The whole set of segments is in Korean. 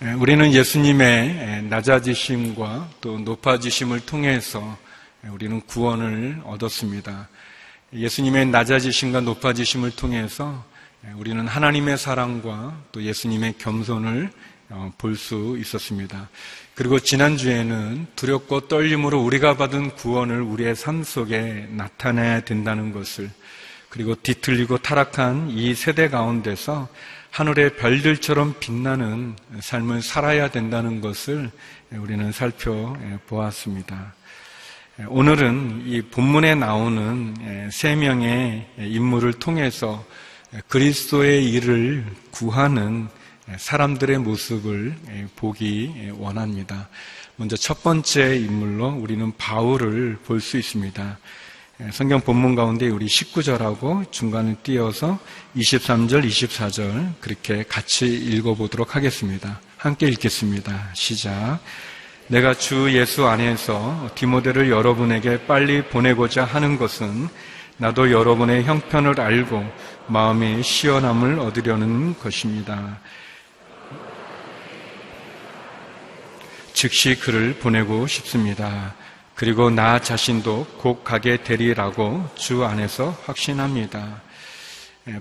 우리는 예수님의 낮아지심과 또 높아지심을 통해서 우리는 구원을 얻었습니다. 예수님의 낮아지심과 높아지심을 통해서 우리는 하나님의 사랑과 또 예수님의 겸손을 볼 수 있었습니다. 그리고 지난주에는 두렵고 떨림으로 우리가 받은 구원을 우리의 삶 속에 나타내야 된다는 것을, 그리고 뒤틀리고 타락한 이 세대 가운데서 하늘의 별들처럼 빛나는 삶을 살아야 된다는 것을 우리는 살펴보았습니다. 오늘은 이 본문에 나오는 세 명의 인물을 통해서 그리스도의 일을 구하는 사람들의 모습을 보기 원합니다. 먼저 첫 번째 인물로 우리는 바울을 볼 수 있습니다. 성경 본문 가운데 우리 19절하고 중간을 띄어서 23절, 24절 그렇게 같이 읽어보도록 하겠습니다. 함께 읽겠습니다. 시작. 내가 주 예수 안에서 디모데를 여러분에게 빨리 보내고자 하는 것은 나도 여러분의 형편을 알고 마음의 시원함을 얻으려는 것입니다. 즉시 그를 보내고 싶습니다. 그리고 나 자신도 곧 가게 되리라고 주 안에서 확신합니다.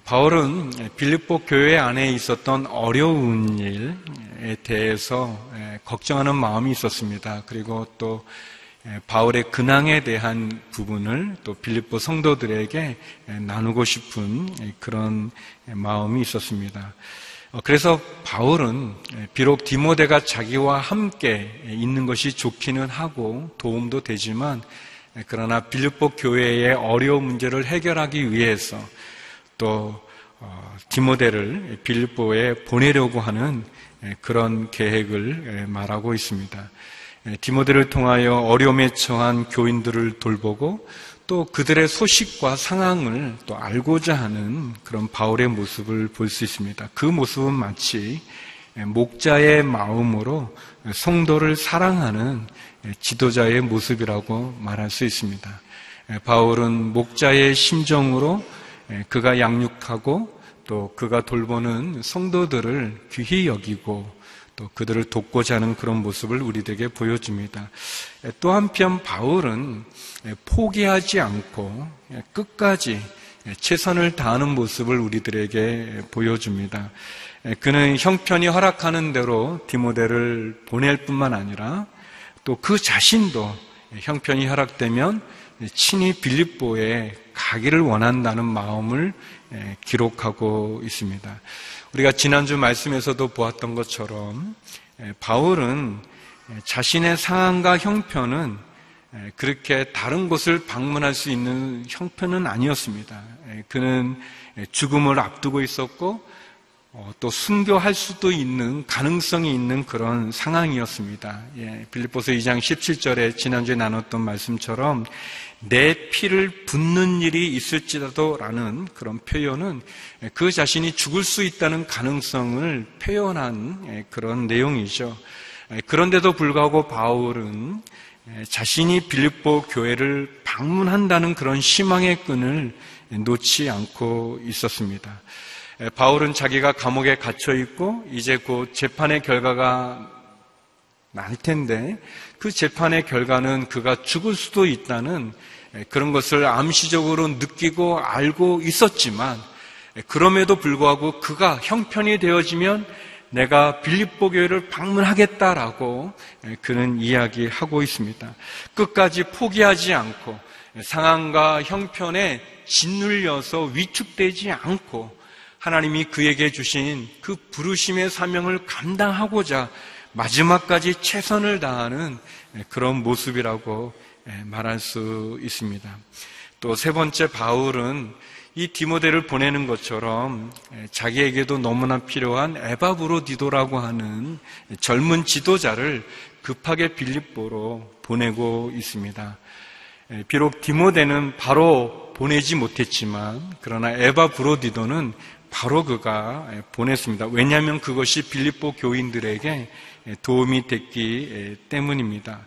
바울은 빌립보 교회 안에 있었던 어려운 일에 대해서 걱정하는 마음이 있었습니다. 그리고 또 바울의 근황에 대한 부분을 또 빌립보 성도들에게 나누고 싶은 그런 마음이 있었습니다. 그래서 바울은 비록 디모데가 자기와 함께 있는 것이 좋기는 하고 도움도 되지만, 그러나 빌립보 교회의 어려운 문제를 해결하기 위해서 또 디모데를 빌립보에 보내려고 하는 그런 계획을 말하고 있습니다. 디모데를 통하여 어려움에 처한 교인들을 돌보고 또 그들의 소식과 상황을 또 알고자 하는 그런 바울의 모습을 볼 수 있습니다. 그 모습은 마치 목자의 마음으로 성도를 사랑하는 지도자의 모습이라고 말할 수 있습니다. 바울은 목자의 심정으로 그가 양육하고 또 그가 돌보는 성도들을 귀히 여기고 또 그들을 돕고자 하는 그런 모습을 우리들에게 보여줍니다. 또 한편 바울은 포기하지 않고 끝까지 최선을 다하는 모습을 우리들에게 보여줍니다. 그는 형편이 허락하는 대로 디모데를 보낼 뿐만 아니라 또 그 자신도 형편이 허락되면 친히 빌립보에 가기를 원한다는 마음을 기록하고 있습니다. 우리가 지난주 말씀에서도 보았던 것처럼 바울은 자신의 상황과 형편은 그렇게 다른 곳을 방문할 수 있는 형편은 아니었습니다. 그는 죽음을 앞두고 있었고 또 순교할 수도 있는 가능성이 있는 그런 상황이었습니다. 빌립보서 2장 17절에 지난주에 나눴던 말씀처럼 내 피를 붓는 일이 있을지라도 라는 그런 표현은 그 자신이 죽을 수 있다는 가능성을 표현한 그런 내용이죠. 그런데도 불구하고 바울은 자신이 빌립보 교회를 방문한다는 그런 희망의 끈을 놓지 않고 있었습니다. 바울은 자기가 감옥에 갇혀 있고 이제 곧 재판의 결과가 날 텐데 그 재판의 결과는 그가 죽을 수도 있다는 그런 것을 암시적으로 느끼고 알고 있었지만, 그럼에도 불구하고 그가 형편이 되어지면 내가 빌립보 교회를 방문하겠다라고 그는 이야기하고 있습니다. 끝까지 포기하지 않고 상황과 형편에 짓눌려서 위축되지 않고 하나님이 그에게 주신 그 부르심의 사명을 감당하고자 마지막까지 최선을 다하는 그런 모습이라고 말할 수 있습니다. 또 세 번째, 바울은 이 디모데를 보내는 것처럼 자기에게도 너무나 필요한 에바브로디도라고 하는 젊은 지도자를 급하게 빌립보로 보내고 있습니다. 비록 디모데는 바로 보내지 못했지만 그러나 에바브로디도는 바로 그가 보냈습니다. 왜냐하면 그것이 빌립보 교인들에게 도움이 됐기 때문입니다.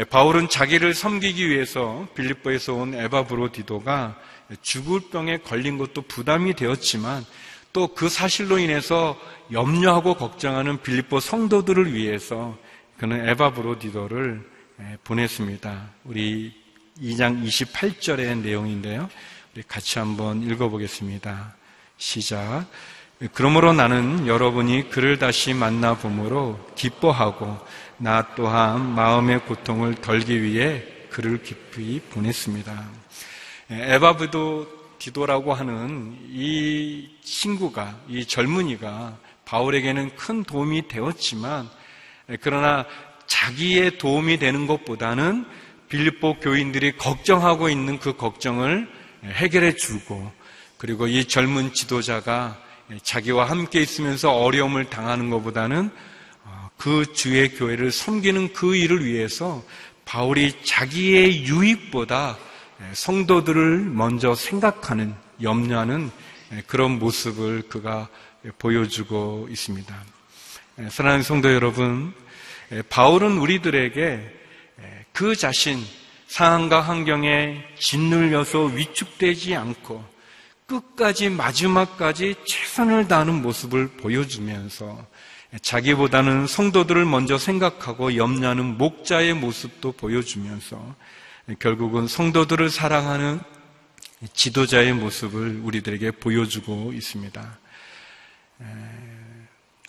바울은 자기를 섬기기 위해서 빌립보에서 온 에바브로디도가 죽을 병에 걸린 것도 부담이 되었지만 또 그 사실로 인해서 염려하고 걱정하는 빌립보 성도들을 위해서 그는 에바브로디도를 보냈습니다. 우리 2장 28절의 내용인데요. 우리 같이 한번 읽어보겠습니다. 시작. 그러므로 나는 여러분이 그를 다시 만나봄으로 기뻐하고 나 또한 마음의 고통을 덜기 위해 그를 기쁘게 보냈습니다. 에바브로디도라고 하는 이 친구가, 이 젊은이가 바울에게는 큰 도움이 되었지만, 그러나 자기의 도움이 되는 것보다는 빌립보 교인들이 걱정하고 있는 그 걱정을 해결해 주고, 그리고 이 젊은 지도자가 자기와 함께 있으면서 어려움을 당하는 것보다는 그 주의 교회를 섬기는 그 일을 위해서 바울이 자기의 유익보다 성도들을 먼저 생각하는, 염려하는 그런 모습을 그가 보여주고 있습니다. 사랑하는 성도 여러분, 바울은 우리들에게 그 자신, 상황과 환경에 짓눌려서 위축되지 않고 끝까지 마지막까지 최선을 다하는 모습을 보여주면서 자기보다는 성도들을 먼저 생각하고 염려하는 목자의 모습도 보여주면서 결국은 성도들을 사랑하는 지도자의 모습을 우리들에게 보여주고 있습니다.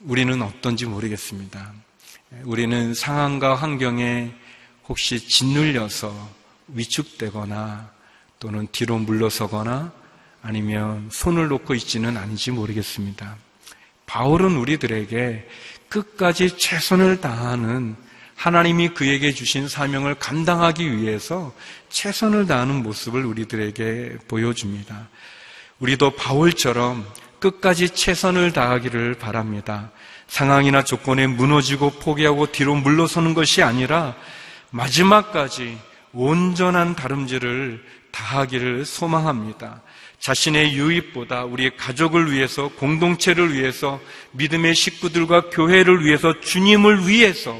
우리는 어떤지 모르겠습니다. 우리는 상황과 환경에 혹시 짓눌려서 위축되거나 또는 뒤로 물러서거나 아니면 손을 놓고 있지는 않은지 모르겠습니다. 바울은 우리들에게 끝까지 최선을 다하는, 하나님이 그에게 주신 사명을 감당하기 위해서 최선을 다하는 모습을 우리들에게 보여줍니다. 우리도 바울처럼 끝까지 최선을 다하기를 바랍니다. 상황이나 조건에 무너지고 포기하고 뒤로 물러서는 것이 아니라 마지막까지 온전한 다름질을 다하기를 소망합니다. 자신의 유익보다 우리의 가족을 위해서, 공동체를 위해서, 믿음의 식구들과 교회를 위해서, 주님을 위해서,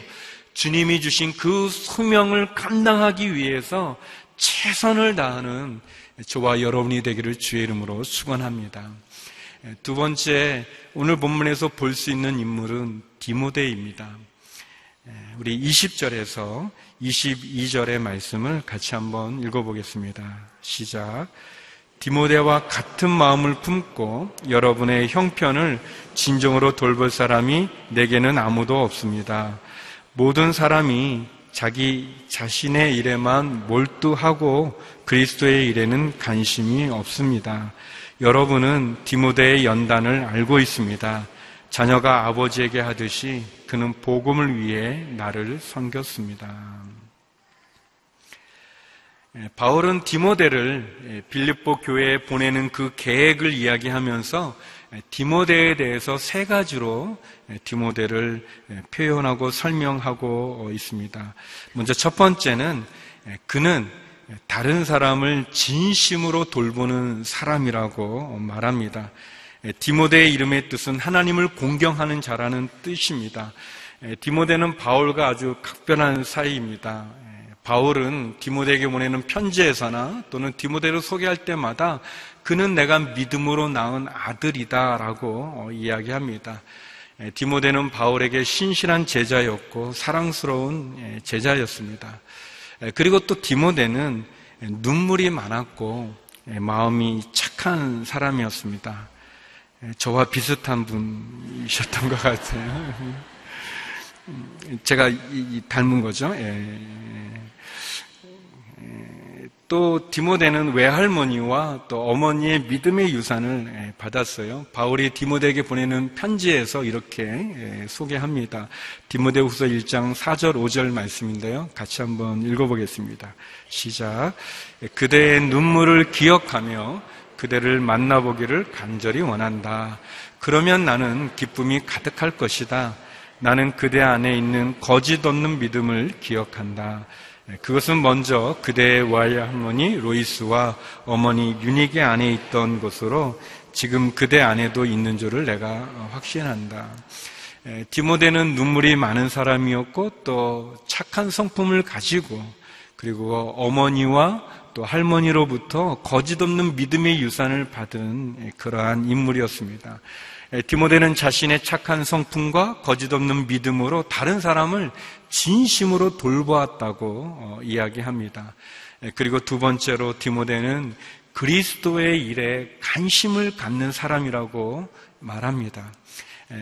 주님이 주신 그 소명을 감당하기 위해서 최선을 다하는 저와 여러분이 되기를 주의 이름으로 축원합니다. 두 번째, 오늘 본문에서 볼 수 있는 인물은 디모데입니다. 우리 20절에서 22절의 말씀을 같이 한번 읽어보겠습니다. 시작. 디모데와 같은 마음을 품고 여러분의 형편을 진정으로 돌볼 사람이 내게는 아무도 없습니다. 모든 사람이 자기 자신의 일에만 몰두하고 그리스도의 일에는 관심이 없습니다. 여러분은 디모데의 연단을 알고 있습니다. 자녀가 아버지에게 하듯이 그는 복음을 위해 나를 섬겼습니다. 바울은 디모데를 빌립보 교회에 보내는 그 계획을 이야기하면서 디모데에 대해서 세 가지로 디모데를 표현하고 설명하고 있습니다. 먼저 첫 번째는 그는 다른 사람을 진심으로 돌보는 사람이라고 말합니다. 디모데의 이름의 뜻은 하나님을 공경하는 자라는 뜻입니다. 디모데는 바울과 아주 각별한 사이입니다. 바울은 디모데에게 보내는 편지에서나 또는 디모데를 소개할 때마다 그는 내가 믿음으로 낳은 아들이다 라고 이야기합니다. 디모데는 바울에게 신실한 제자였고 사랑스러운 제자였습니다. 그리고 또 디모데는 눈물이 많았고 마음이 착한 사람이었습니다. 저와 비슷한 분이셨던 것 같아요. 제가 닮은 거죠. 또 디모데는 외할머니와 또 어머니의 믿음의 유산을 받았어요. 바울이 디모데에게 보내는 편지에서 이렇게 소개합니다. 디모데후서 1장 4절 5절 말씀인데요. 같이 한번 읽어보겠습니다. 시작. 그대의 눈물을 기억하며 그대를 만나보기를 간절히 원한다. 그러면 나는 기쁨이 가득할 것이다. 나는 그대 안에 있는 거짓 없는 믿음을 기억한다. 그것은 먼저 그대의 외할머니 로이스와 어머니 유니게 안에 있던 것으로 지금 그대 안에도 있는 줄을 내가 확신한다. 디모데는 눈물이 많은 사람이었고 또 착한 성품을 가지고 그리고 어머니와 또 할머니로부터 거짓 없는 믿음의 유산을 받은 그러한 인물이었습니다. 디모데는 자신의 착한 성품과 거짓 없는 믿음으로 다른 사람을 진심으로 돌보았다고 이야기합니다. 그리고 두 번째로 디모데는 그리스도의 일에 관심을 갖는 사람이라고 말합니다.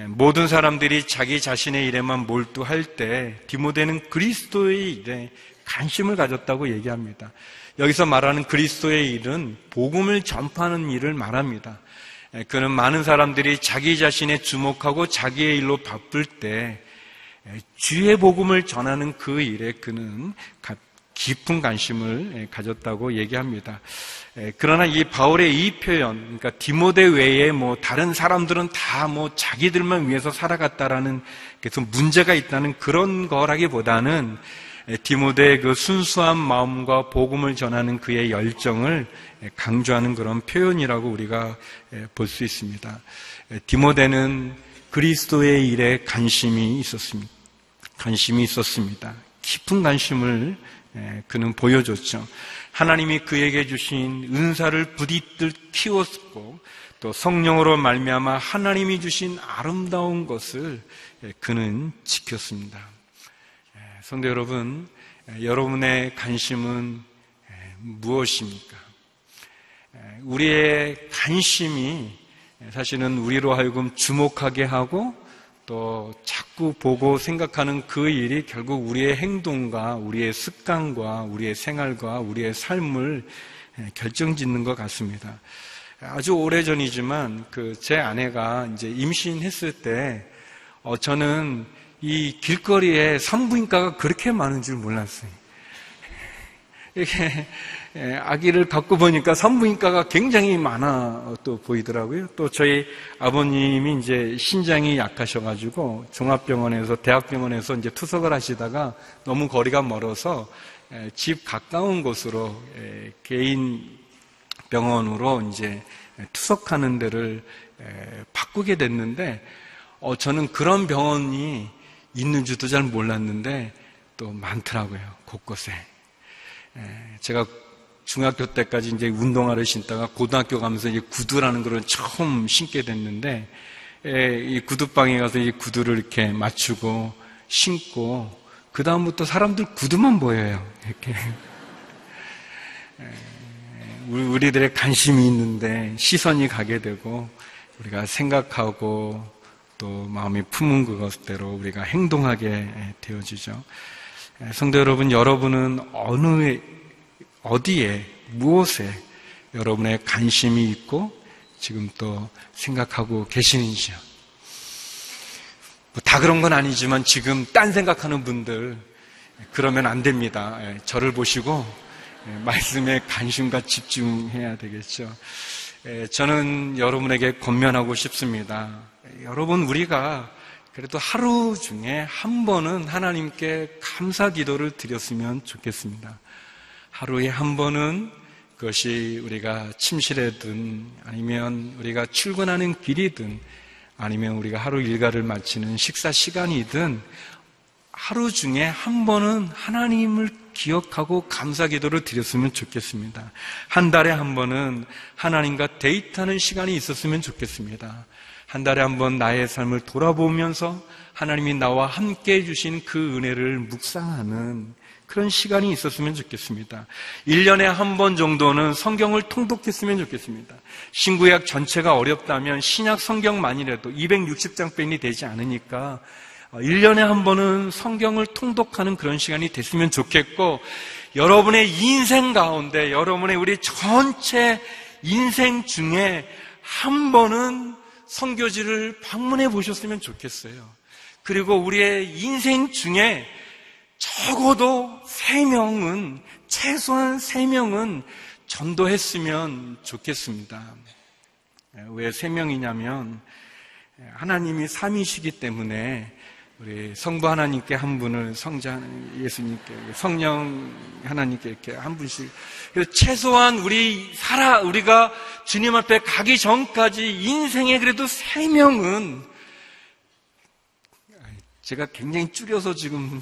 모든 사람들이 자기 자신의 일에만 몰두할 때 디모데는 그리스도의 일에 관심을 가졌다고 얘기합니다. 여기서 말하는 그리스도의 일은 복음을 전파하는 일을 말합니다. 그는 많은 사람들이 자기 자신에 주목하고 자기의 일로 바쁠 때 주의 복음을 전하는 그 일에 그는 깊은 관심을 가졌다고 얘기합니다. 그러나 이 바울의 이 표현, 그러니까 디모데 외에 다른 사람들은 다 자기들만 위해서 살아갔다라는 그래서 문제가 있다는 그런 거라기보다는 디모데의 그 순수한 마음과 복음을 전하는 그의 열정을 강조하는 그런 표현이라고 우리가 볼 수 있습니다. 디모데는 그리스도의 일에 관심이 있었습니다. 깊은 관심을 그는 보여줬죠. 하나님이 그에게 주신 은사를 부디듯 키웠고 또 성령으로 말미암아 하나님이 주신 아름다운 것을 그는 지켰습니다. 성도 여러분, 여러분의 관심은 무엇입니까? 우리의 관심이 사실은 우리로 하여금 주목하게 하고 또 자꾸 보고 생각하는 그 일이 결국 우리의 행동과 우리의 습관과 우리의 생활과 우리의 삶을 결정짓는 것 같습니다. 아주 오래전이지만 제 아내가 이제 임신했을 때 저는 이 길거리에 산부인과가 그렇게 많은 줄 몰랐어요. 이렇게 아기를 갖고 보니까 산부인과가 굉장히 많아 또 보이더라고요. 또 저희 아버님이 이제 신장이 약하셔가지고 종합병원에서 대학병원에서 이제 투석을 하시다가 너무 거리가 멀어서 집 가까운 곳으로 개인 병원으로 이제 투석하는 데를 바꾸게 됐는데 저는 그런 병원이 있는 줄도 잘 몰랐는데 또 많더라고요, 곳곳에. 제가 중학교 때까지 이제 운동화를 신다가 고등학교 가면서 이제 구두라는 걸 처음 신게 됐는데, 이 구두방에 가서 이 구두를 이렇게 맞추고 신고, 그다음부터 사람들 구두만 보여요, 이렇게. 우리들의 관심이 있는데 시선이 가게 되고, 우리가 생각하고, 또 마음이 품은 그것대로 우리가 행동하게 되어지죠. 성도 여러분, 여러분은 어디에, 무엇에 여러분의 관심이 있고 지금 또 생각하고 계시는지요? 다 그런 건 아니지만 지금 딴 생각하는 분들 그러면 안 됩니다. 저를 보시고 말씀에 관심과 집중해야 되겠죠. 저는 여러분에게 권면하고 싶습니다. 여러분, 우리가 그래도 하루 중에 한 번은 하나님께 감사 기도를 드렸으면 좋겠습니다. 하루에 한 번은 그것이 우리가 침실에든 아니면 우리가 출근하는 길이든 아니면 우리가 하루 일과를 마치는 식사 시간이든 하루 중에 한 번은 하나님을 기억하고 감사 기도를 드렸으면 좋겠습니다. 한 달에 한 번은 하나님과 데이트하는 시간이 있었으면 좋겠습니다. 한 달에 한 번 나의 삶을 돌아보면서 하나님이 나와 함께 해주신 그 은혜를 묵상하는 그런 시간이 있었으면 좋겠습니다. 1년에 한 번 정도는 성경을 통독했으면 좋겠습니다. 신구약 전체가 어렵다면 신약 성경만이라도 260장 빼니 되지 않으니까 1년에 한 번은 성경을 통독하는 그런 시간이 됐으면 좋겠고, 여러분의 인생 가운데 여러분의 우리 전체 인생 중에 한 번은 선교지를 방문해 보셨으면 좋겠어요. 그리고 우리의 인생 중에 적어도 3명은, 최소한 3명은 전도했으면 좋겠습니다. 왜 3명이냐면 하나님이 3이시기 때문에 우리 성부 하나님께 한 분을, 성자 예수님께, 성령 하나님께 이렇게 한 분씩, 그래서 최소한 우리가 주님 앞에 가기 전까지 인생에 그래도 3명은 제가 굉장히 줄여서 지금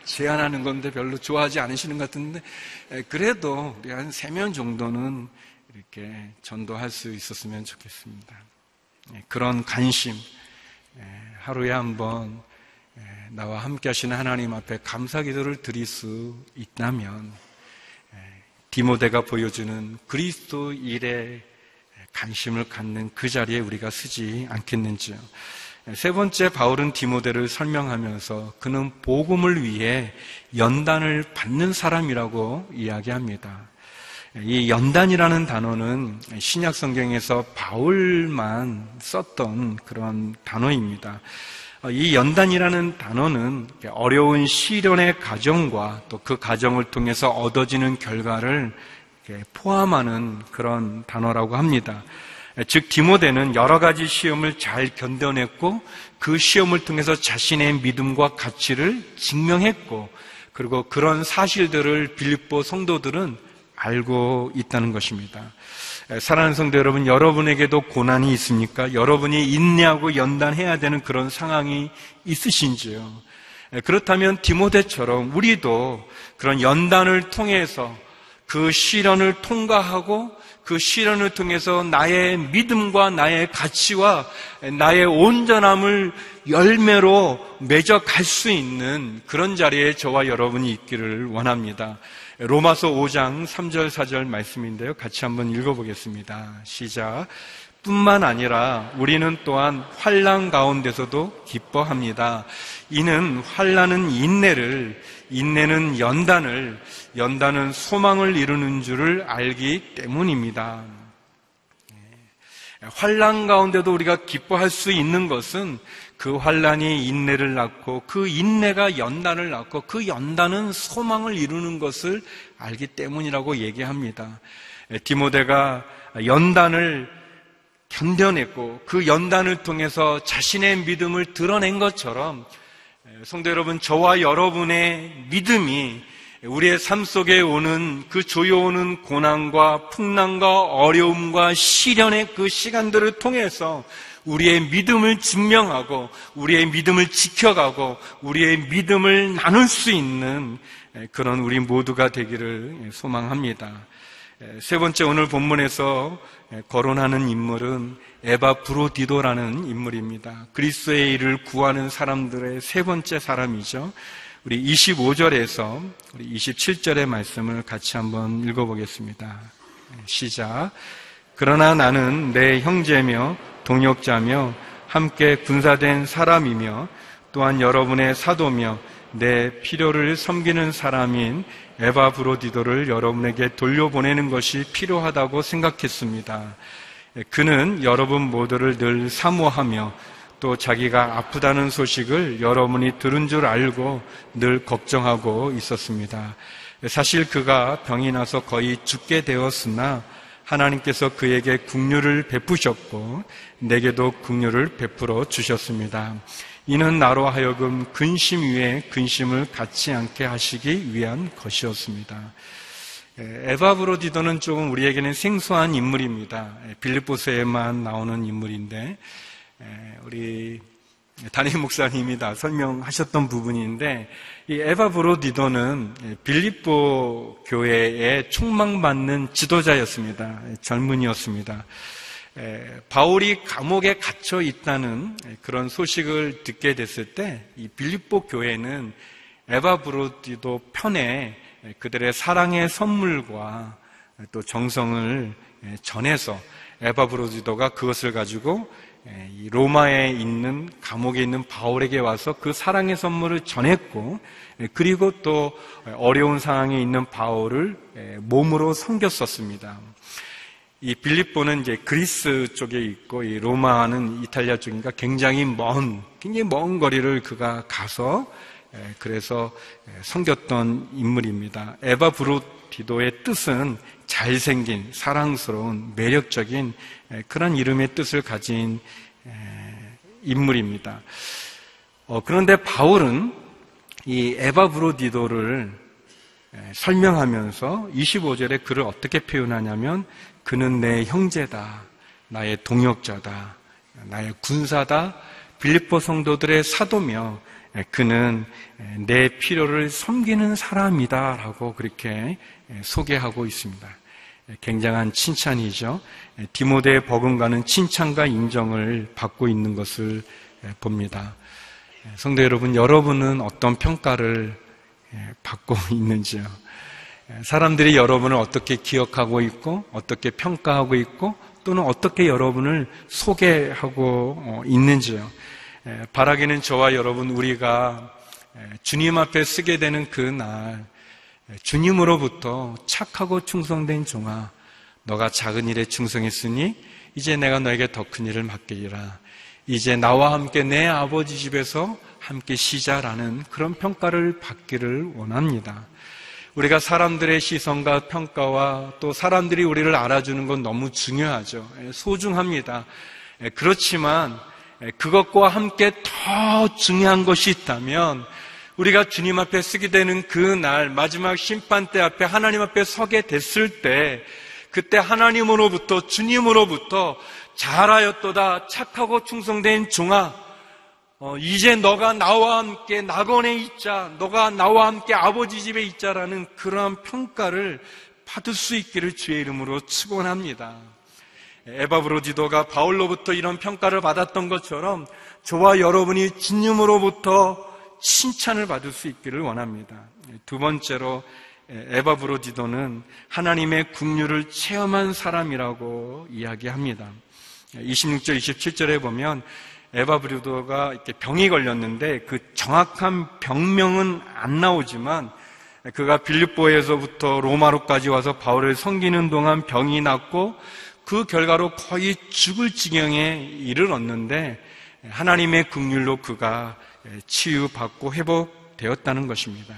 제안하는 건데 별로 좋아하지 않으시는 것 같은데, 그래도 우리 한 3명 정도는 이렇게 전도할 수 있었으면 좋겠습니다. 그런 관심, 하루에 한번 나와 함께 하시는 하나님 앞에 감사 기도를 드릴 수 있다면, 디모데가 보여주는 그리스도 일에 관심을 갖는 그 자리에 우리가 서지 않겠는지요. 세 번째, 바울은 디모데를 설명하면서 그는 복음을 위해 연단을 받는 사람이라고 이야기합니다. 이 연단이라는 단어는 신약 성경에서 바울만 썼던 그런 단어입니다. 이 연단이라는 단어는 어려운 시련의 과정과 또 그 과정을 통해서 얻어지는 결과를 포함하는 그런 단어라고 합니다. 즉 디모데는 여러 가지 시험을 잘 견뎌냈고 그 시험을 통해서 자신의 믿음과 가치를 증명했고, 그리고 그런 사실들을 빌립보 성도들은 알고 있다는 것입니다. 사랑하는 성도 여러분, 여러분에게도 고난이 있습니까? 여러분이 인내하고 연단해야 되는 그런 상황이 있으신지요? 그렇다면 디모데처럼 우리도 그런 연단을 통해서 그 시련을 통과하고 그 시련을 통해서 나의 믿음과 나의 가치와 나의 온전함을 열매로 맺어갈 수 있는 그런 자리에 저와 여러분이 있기를 원합니다. 로마서 5장 3절 4절 말씀인데요. 같이 한번 읽어보겠습니다. 시작. 뿐만 아니라 우리는 또한 환난 가운데서도 기뻐합니다. 이는 환난은 인내를, 인내는 연단을, 연단은 소망을 이루는 줄을 알기 때문입니다. 환난 가운데도 우리가 기뻐할 수 있는 것은 그 환난이 인내를 낳고 그 인내가 연단을 낳고 그 연단은 소망을 이루는 것을 알기 때문이라고 얘기합니다. 디모데가 연단을 견뎌냈고 그 연단을 통해서 자신의 믿음을 드러낸 것처럼 성도 여러분, 저와 여러분의 믿음이 우리의 삶 속에 오는 그 조여오는 고난과 풍랑과 어려움과 시련의 그 시간들을 통해서 우리의 믿음을 증명하고 우리의 믿음을 지켜가고 우리의 믿음을 나눌 수 있는 그런 우리 모두가 되기를 소망합니다. 세 번째, 오늘 본문에서 거론하는 인물은 에바브로디도라는 인물입니다. 그리스도의 일을 구하는 사람들의 세 번째 사람이죠. 우리 25절에서 우리 27절의 말씀을 같이 한번 읽어보겠습니다. 시작. 그러나 나는 내 형제며 동역자며 함께 군사된 사람이며 또한 여러분의 사도며 내 필요를 섬기는 사람인 에바브로디도를 여러분에게 돌려보내는 것이 필요하다고 생각했습니다. 그는 여러분 모두를 늘 사모하며 또 자기가 아프다는 소식을 여러분이 들은 줄 알고 늘 걱정하고 있었습니다. 사실 그가 병이 나서 거의 죽게 되었으나 하나님께서 그에게 긍휼을 베푸셨고 내게도 긍휼을 베풀어 주셨습니다. 이는 나로 하여금 근심 위에 근심을 갖지 않게 하시기 위한 것이었습니다. 에바브로디도는 조금 우리에게는 생소한 인물입니다. 빌립보서에만 나오는 인물인데 우리 담임 목사님이 다 설명하셨던 부분인데, 이 에바브로디도는 빌립보 교회의 촉망받는 지도자였습니다. 젊은이였습니다. 바울이 감옥에 갇혀 있다는 그런 소식을 듣게 됐을 때 이 빌립보 교회는 에바브로디도 편에 그들의 사랑의 선물과 또 정성을 전해서 에바브로디도가 그것을 가지고 이 로마에 있는 감옥에 있는 바울에게 와서 그 사랑의 선물을 전했고, 그리고 또 어려운 상황에 있는 바울을 몸으로 섬겼었습니다. 이 빌립보는 이제 그리스 쪽에 있고 이 로마는 이탈리아 쪽이니까 굉장히 먼 거리를 그가 가서 그래서 섬겼던 인물입니다. 에바브로디도의 뜻은 잘생긴, 사랑스러운, 매력적인 그런 이름의 뜻을 가진 인물입니다. 그런데 바울은 이 에바브로디도를 설명하면서 25절에 그를 어떻게 표현하냐면, 그는 내 형제다, 나의 동역자다, 나의 군사다, 빌립보 성도들의 사도며 그는 내 필요를 섬기는 사람이다라고 그렇게 소개하고 있습니다. 굉장한 칭찬이죠. 디모데에 버금가는 칭찬과 인정을 받고 있는 것을 봅니다. 성도 여러분, 여러분은 어떤 평가를 받고 있는지요? 사람들이 여러분을 어떻게 기억하고 있고, 어떻게 평가하고 있고, 또는 어떻게 여러분을 소개하고 있는지요? 바라기는 저와 여러분, 우리가 주님 앞에 쓰게 되는 그 날, 주님으로부터 착하고 충성된 종아, 너가 작은 일에 충성했으니 이제 내가 너에게 더 큰 일을 맡기리라. 이제 나와 함께 내 아버지 집에서 함께 쉬자라는 그런 평가를 받기를 원합니다. 우리가 사람들의 시선과 평가와 또 사람들이 우리를 알아주는 건 너무 중요하죠. 소중합니다. 그렇지만 그것과 함께 더 중요한 것이 있다면 우리가 주님 앞에 쓰게 되는 그 날, 마지막 심판대 앞에 하나님 앞에 서게 됐을 때, 그때 하나님으로부터, 주님으로부터 잘하였도다, 착하고 충성된 종아, 이제 너가 나와 함께 낙원에 있자, 너가 나와 함께 아버지 집에 있자라는 그러한 평가를 받을 수 있기를 주의 이름으로 축원합니다. 에바브로디도가 바울로부터 이런 평가를 받았던 것처럼 저와 여러분이 주님으로부터 칭찬을 받을 수 있기를 원합니다. 두 번째로 에바브로디도는 하나님의 긍휼을 체험한 사람이라고 이야기합니다. 26절, 27절에 보면 에바브로디도가 이렇게 병이 걸렸는데 그 정확한 병명은 안 나오지만 그가 빌립보에서부터 로마로까지 와서 바울을 섬기는 동안 병이 났고 그 결과로 거의 죽을 지경에 이르렀는데 하나님의 긍휼로 그가 치유받고 회복되었다는 것입니다.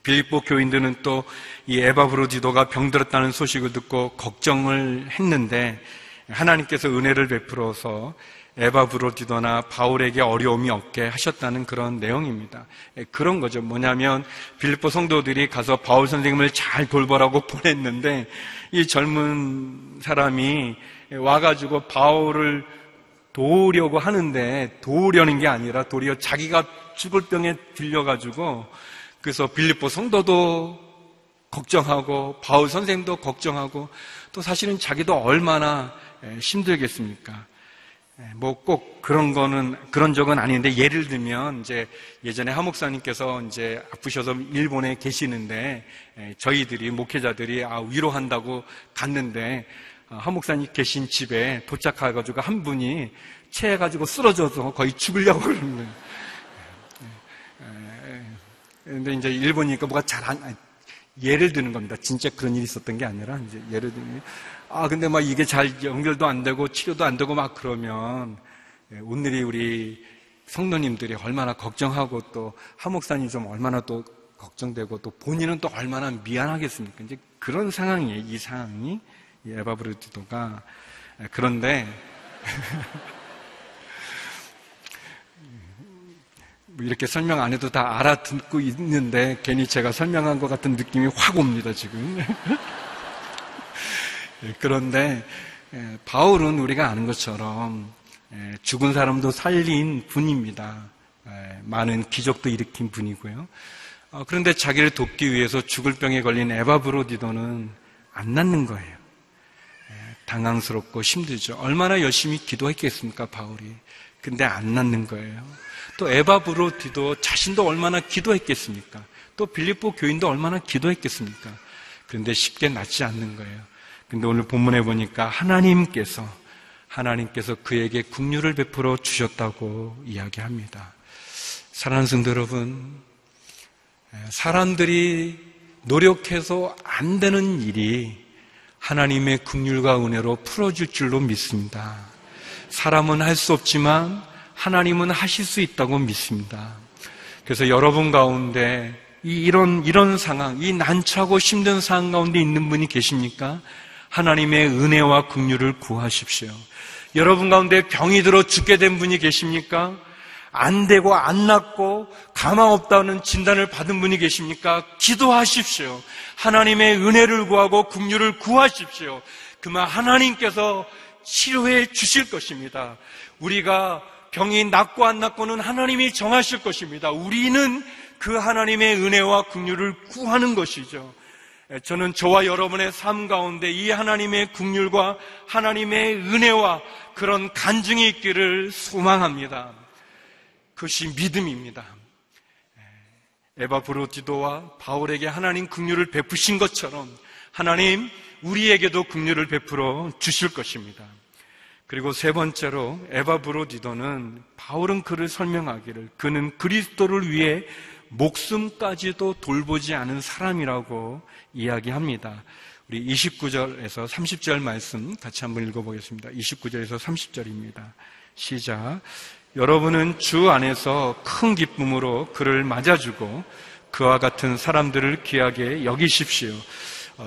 빌립보 교인들은 또 이 에바브로디도가 병들었다는 소식을 듣고 걱정을 했는데 하나님께서 은혜를 베풀어서 에바브로디도나 바울에게 어려움이 없게 하셨다는 그런 내용입니다. 그런 거죠. 뭐냐면 빌립보 성도들이 가서 바울 선생님을 잘 돌보라고 보냈는데 이 젊은 사람이 와가지고 바울을 도우려고 하는데 도우려는 게 아니라 도리어 자기가 죽을 병에 들려가지고 그래서 빌립보 성도도 걱정하고 바울 선생님도 걱정하고 또 사실은 자기도 얼마나 힘들겠습니까? 뭐 꼭 그런 적은 아닌데 예를 들면 이제 예전에 하 목사님께서 이제 아프셔서 일본에 계시는데 저희들이 목회자들이 위로한다고 갔는데 하 목사님 계신 집에 도착해가지고 한 분이 체해가지고 쓰러져서 거의 죽으려고 그러는 거예요. 근데 이제 일본이니까 뭐가 예를 드는 겁니다. 진짜 그런 일이 있었던 게 아니라 이제 예를 들면 근데 막 이게 잘 연결도 안 되고 치료도 안 되고 막 그러면 오늘이 우리 성도님들이 얼마나 걱정하고 또 하 목사님 좀 얼마나 또 걱정되고 또 본인은 또 얼마나 미안하겠습니까? 이제 그런 상황이에요. 이 상황이 에바브로디도가 그런데 이렇게 설명 안 해도 다 알아듣고 있는데 괜히 제가 설명한 것 같은 느낌이 확 옵니다, 지금. 그런데 바울은 우리가 아는 것처럼 죽은 사람도 살린 분입니다. 많은 기적도 일으킨 분이고요. 그런데 자기를 돕기 위해서 죽을 병에 걸린 에바브로디도는 안 낫는 거예요. 당황스럽고 힘들죠. 얼마나 열심히 기도했겠습니까, 바울이. 근데 안 낫는 거예요. 또 에바브로디도 자신도 얼마나 기도했겠습니까? 또 빌립보 교인도 얼마나 기도했겠습니까? 그런데 쉽게 낫지 않는 거예요. 근데 오늘 본문에 보니까 하나님께서 그에게 긍휼을 베풀어 주셨다고 이야기합니다. 사랑하는 성도 여러분, 사람들이 노력해서 안 되는 일이 하나님의 긍휼과 은혜로 풀어줄 줄로 믿습니다. 사람은 할 수 없지만 하나님은 하실 수 있다고 믿습니다. 그래서 여러분 가운데 이런 상황, 이 난처하고 힘든 상황 가운데 있는 분이 계십니까? 하나님의 은혜와 긍휼을 구하십시오. 여러분 가운데 병이 들어 죽게 된 분이 계십니까? 안 되고 안 낫고 가망 없다는 진단을 받은 분이 계십니까? 기도하십시오. 하나님의 은혜를 구하고 긍휼을 구하십시오. 그만 하나님께서 치료해 주실 것입니다. 우리가 병이 낫고 안 낫고는 하나님이 정하실 것입니다. 우리는 그 하나님의 은혜와 긍휼을 구하는 것이죠. 저는 저와 여러분의 삶 가운데 이 하나님의 긍휼과 하나님의 은혜와 그런 간증이 있기를 소망합니다. 그것이 믿음입니다. 에바브로디도와 바울에게 하나님 긍휼을 베푸신 것처럼 하나님 우리에게도 긍휼을 베풀어 주실 것입니다. 그리고 세 번째로 에바브로디도는 바울은 그를 설명하기를 그는 그리스도를 위해 목숨까지도 돌보지 않은 사람이라고 이야기합니다. 우리 29절에서 30절 말씀 같이 한번 읽어보겠습니다. 29절에서 30절입니다. 시작. 여러분은 주 안에서 큰 기쁨으로 그를 맞아주고 그와 같은 사람들을 귀하게 여기십시오.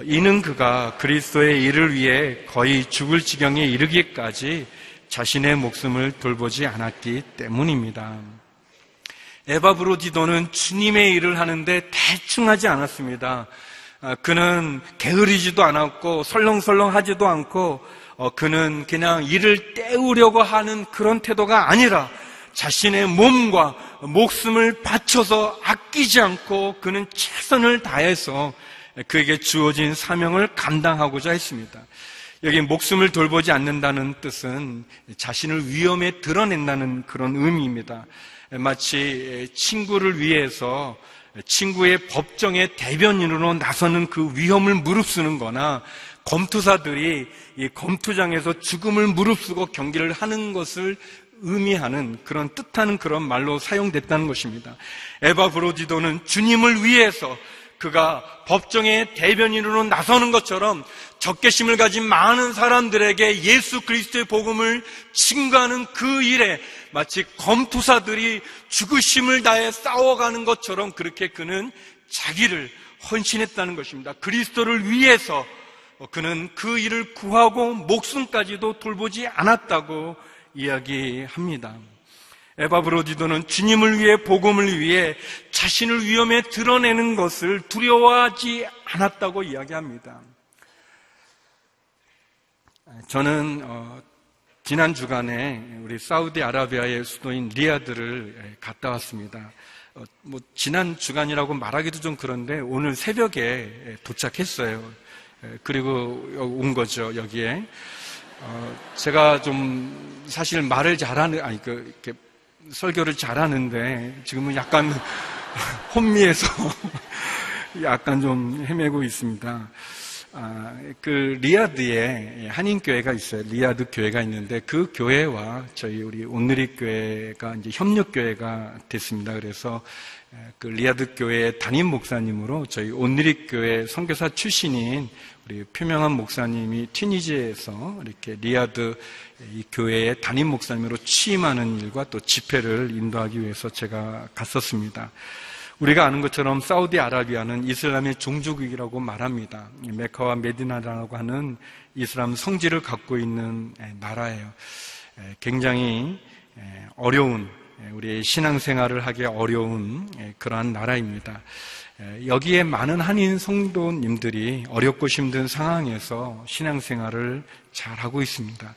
이는 그가 그리스도의 일을 위해 거의 죽을 지경에 이르기까지 자신의 목숨을 돌보지 않았기 때문입니다. 에바브로디도는 주님의 일을 하는데 대충 하지 않았습니다. 그는 게으르지도 않았고 설렁설렁하지도 않고 그는 그냥 일을 때우려고 하는 그런 태도가 아니라 자신의 몸과 목숨을 바쳐서 아끼지 않고 그는 최선을 다해서 그에게 주어진 사명을 감당하고자 했습니다. 여기 목숨을 돌보지 않는다는 뜻은 자신을 위험에 드러낸다는 그런 의미입니다. 마치 친구를 위해서 친구의 법정의 대변인으로 나서는 그 위험을 무릅쓰는 거나 검투사들이 이 검투장에서 죽음을 무릅쓰고 경기를 하는 것을 의미하는 그런 뜻하는 그런 말로 사용됐다는 것입니다. 에바브로디도는 주님을 위해서 그가 법정의 대변인으로 나서는 것처럼 적개심을 가진 많은 사람들에게 예수 그리스도의 복음을 증거하는 그 일에 마치 검투사들이 죽으심을 다해 싸워가는 것처럼 그렇게 그는 자기를 헌신했다는 것입니다. 그리스도를 위해서 그는 그 일을 구하고 목숨까지도 돌보지 않았다고 이야기합니다. 에바브로디도는 주님을 위해 복음을 위해 자신을 위험에 드러내는 것을 두려워하지 않았다고 이야기합니다. 저는 지난 주간에 우리 사우디아라비아의 수도인 리야드를 갔다 왔습니다. 지난 주간이라고 말하기도 좀 그런데 오늘 새벽에 도착했어요. 그리고 온 거죠, 여기에. 제가 좀 사실 말을 이렇게 설교를 잘하는데 지금은 약간 혼미해서 약간 좀 헤매고 있습니다. 그 리야드에 한인교회가 있어요. 리야드 교회가 있는데 그 교회와 우리 온누리 교회가 이제 협력교회가 됐습니다. 그래서 그 리야드 교회의 담임 목사님으로 저희 온누리 교회 선교사 출신인 우리 표명한 목사님이 튀니지에서 이렇게 리야드 이 교회의 담임 목사님으로 취임하는 일과 또 집회를 인도하기 위해서 제가 갔었습니다. 우리가 아는 것처럼 사우디아라비아는 이슬람의 종주국이라고 말합니다. 메카와 메디나라고 하는 이슬람 성지를 갖고 있는 나라예요. 굉장히 어려운 우리의 신앙생활을 하기 어려운 그러한 나라입니다. 여기에 많은 한인 성도님들이 어렵고 힘든 상황에서 신앙생활을 잘하고 있습니다.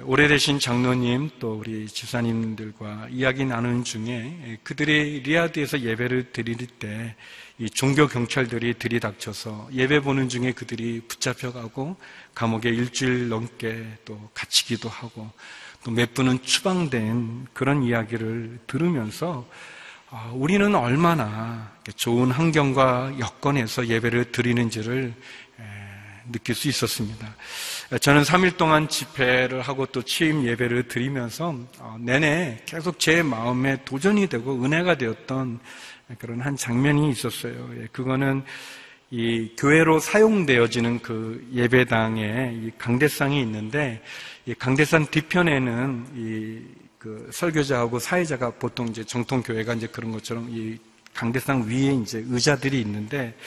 오래되신 장로님 또 우리 집사님들과 이야기 나누는 중에 그들이 리야드에서 예배를 드릴 때 이 종교 경찰들이 들이닥쳐서 예배 보는 중에 그들이 붙잡혀가고 감옥에 일주일 넘게 또 갇히기도 하고 또 몇 분은 추방된 그런 이야기를 들으면서 우리는 얼마나 좋은 환경과 여건에서 예배를 드리는지를 느낄 수 있었습니다. 저는 3일 동안 집회를 하고 또 취임 예배를 드리면서 내내 계속 제 마음에 도전이 되고 은혜가 되었던 그런 한 장면이 있었어요. 그거는 이 교회로 사용되어지는 그 예배당에 이 강대상이 있는데 이 강대상 뒤편에는 그 설교자하고 사회자가 보통 이제 정통 교회가 이제 그런 것처럼 이 강대상 위에 이제 의자들이 있는데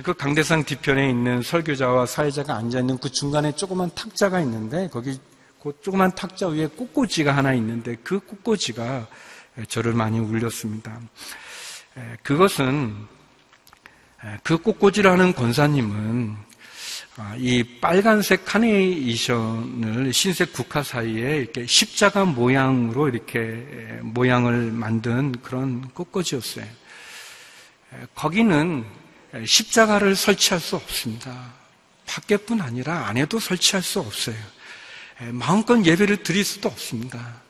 그 강대상 뒤편에 있는 설교자와 사회자가 앉아 있는 그 중간에 조그만 탁자가 있는데 거기 그 조그만 탁자 위에 꽃꽂이가 하나 있는데 그 꽃꽂이가 저를 많이 울렸습니다. 그것은 그 꽃꽂이를 하는 권사님은 이 빨간색 카네이션을 흰색 국화 사이에 이렇게 십자가 모양으로 이렇게 모양을 만든 그런 꽃꽂이였어요. 거기는 십자가를 설치할 수 없습니다. 밖에뿐 아니라 안에도 설치할 수 없어요. 마음껏 예배를 드릴 수도 없습니다.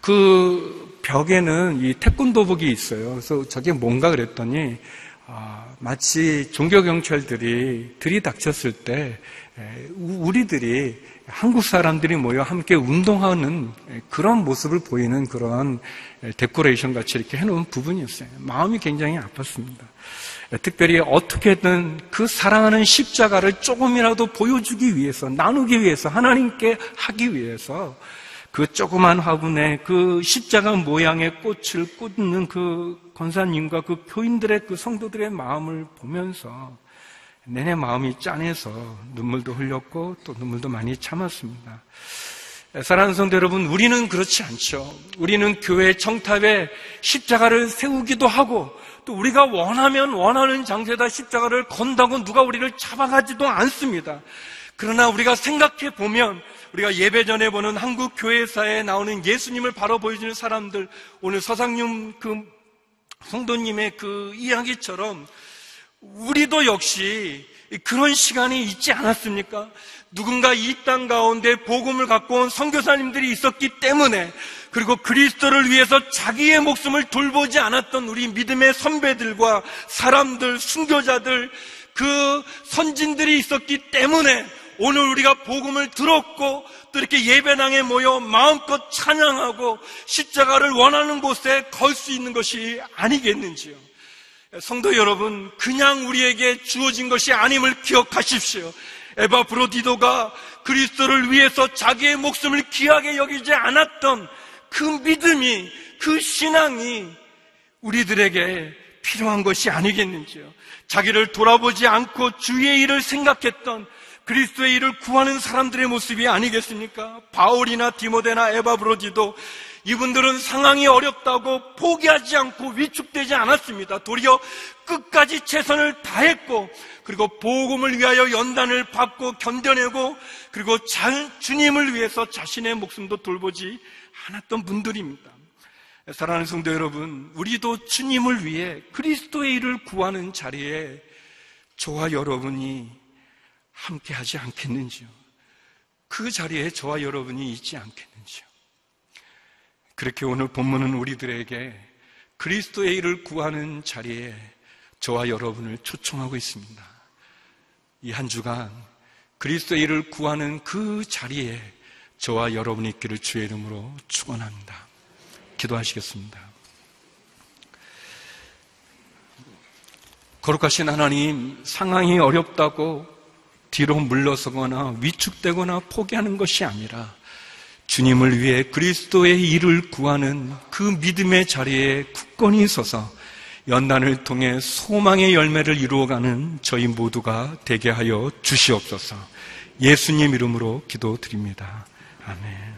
그 벽에는 이 태권도복이 있어요. 그래서 저게 뭔가 그랬더니 마치 종교경찰들이 들이닥쳤을 때 우리들이 한국 사람들이 모여 함께 운동하는 그런 모습을 보이는 그런 데코레이션 같이 이렇게 해놓은 부분이었어요. 마음이 굉장히 아팠습니다. 특별히 어떻게든 그 사랑하는 십자가를 조금이라도 보여주기 위해서, 나누기 위해서, 하나님께 하기 위해서 그 조그만 화분에 그 십자가 모양의 꽃을 꽂는 그 권사님과 그 교인들의 그 성도들의 마음을 보면서 내내 마음이 짠해서 눈물도 흘렸고 또 눈물도 많이 참았습니다. 사랑하는 성도 여러분, 우리는 그렇지 않죠. 우리는 교회 정탑에 십자가를 세우기도 하고 또 우리가 원하면 원하는 장소에다 십자가를 건다고 누가 우리를 잡아가지도 않습니다. 그러나 우리가 생각해 보면 우리가 예배 전에 보는 한국 교회사에 나오는 예수님을 바로 보여주는 사람들, 오늘 서상윤 그 성도님의 그 이야기처럼 우리도 역시 그런 시간이 있지 않았습니까? 누군가 이 땅 가운데 복음을 갖고 온 선교사님들이 있었기 때문에, 그리고 그리스도를 위해서 자기의 목숨을 돌보지 않았던 우리 믿음의 선배들과 사람들, 순교자들, 그 선진들이 있었기 때문에 오늘 우리가 복음을 들었고 또 이렇게 예배당에 모여 마음껏 찬양하고 십자가를 원하는 곳에 걸 수 있는 것이 아니겠는지요. 성도 여러분, 그냥 우리에게 주어진 것이 아님을 기억하십시오. 에바브로디도가 그리스도를 위해서 자기의 목숨을 귀하게 여기지 않았던 그 믿음이, 그 신앙이 우리들에게 필요한 것이 아니겠는지요. 자기를 돌아보지 않고 주의 일을 생각했던 그리스도의 일을 구하는 사람들의 모습이 아니겠습니까? 바울이나 디모데나 에바브로디도 이분들은 상황이 어렵다고 포기하지 않고 위축되지 않았습니다. 도리어 끝까지 최선을 다했고, 그리고 복음을 위하여 연단을 받고 견뎌내고, 그리고 주님을 위해서 자신의 목숨도 돌보지 않았던 분들입니다. 사랑하는 성도 여러분, 우리도 주님을 위해 그리스도의 일을 구하는 자리에 저와 여러분이 함께 하지 않겠는지요? 그 자리에 저와 여러분이 있지 않겠는지요? 그렇게 오늘 본문은 우리들에게 그리스도의 일을 구하는 자리에 저와 여러분을 초청하고 있습니다. 이 한 주간 그리스도의 일을 구하는 그 자리에 저와 여러분이 있기를 주의 이름으로 축원합니다. 기도하시겠습니다. 거룩하신 하나님, 상황이 어렵다고 뒤로 물러서거나 위축되거나 포기하는 것이 아니라 주님을 위해 그리스도의 일을 구하는 그 믿음의 자리에 굳건히 서서 연단을 통해 소망의 열매를 이루어가는 저희 모두가 되게 하여 주시옵소서. 예수님 이름으로 기도드립니다. 아멘.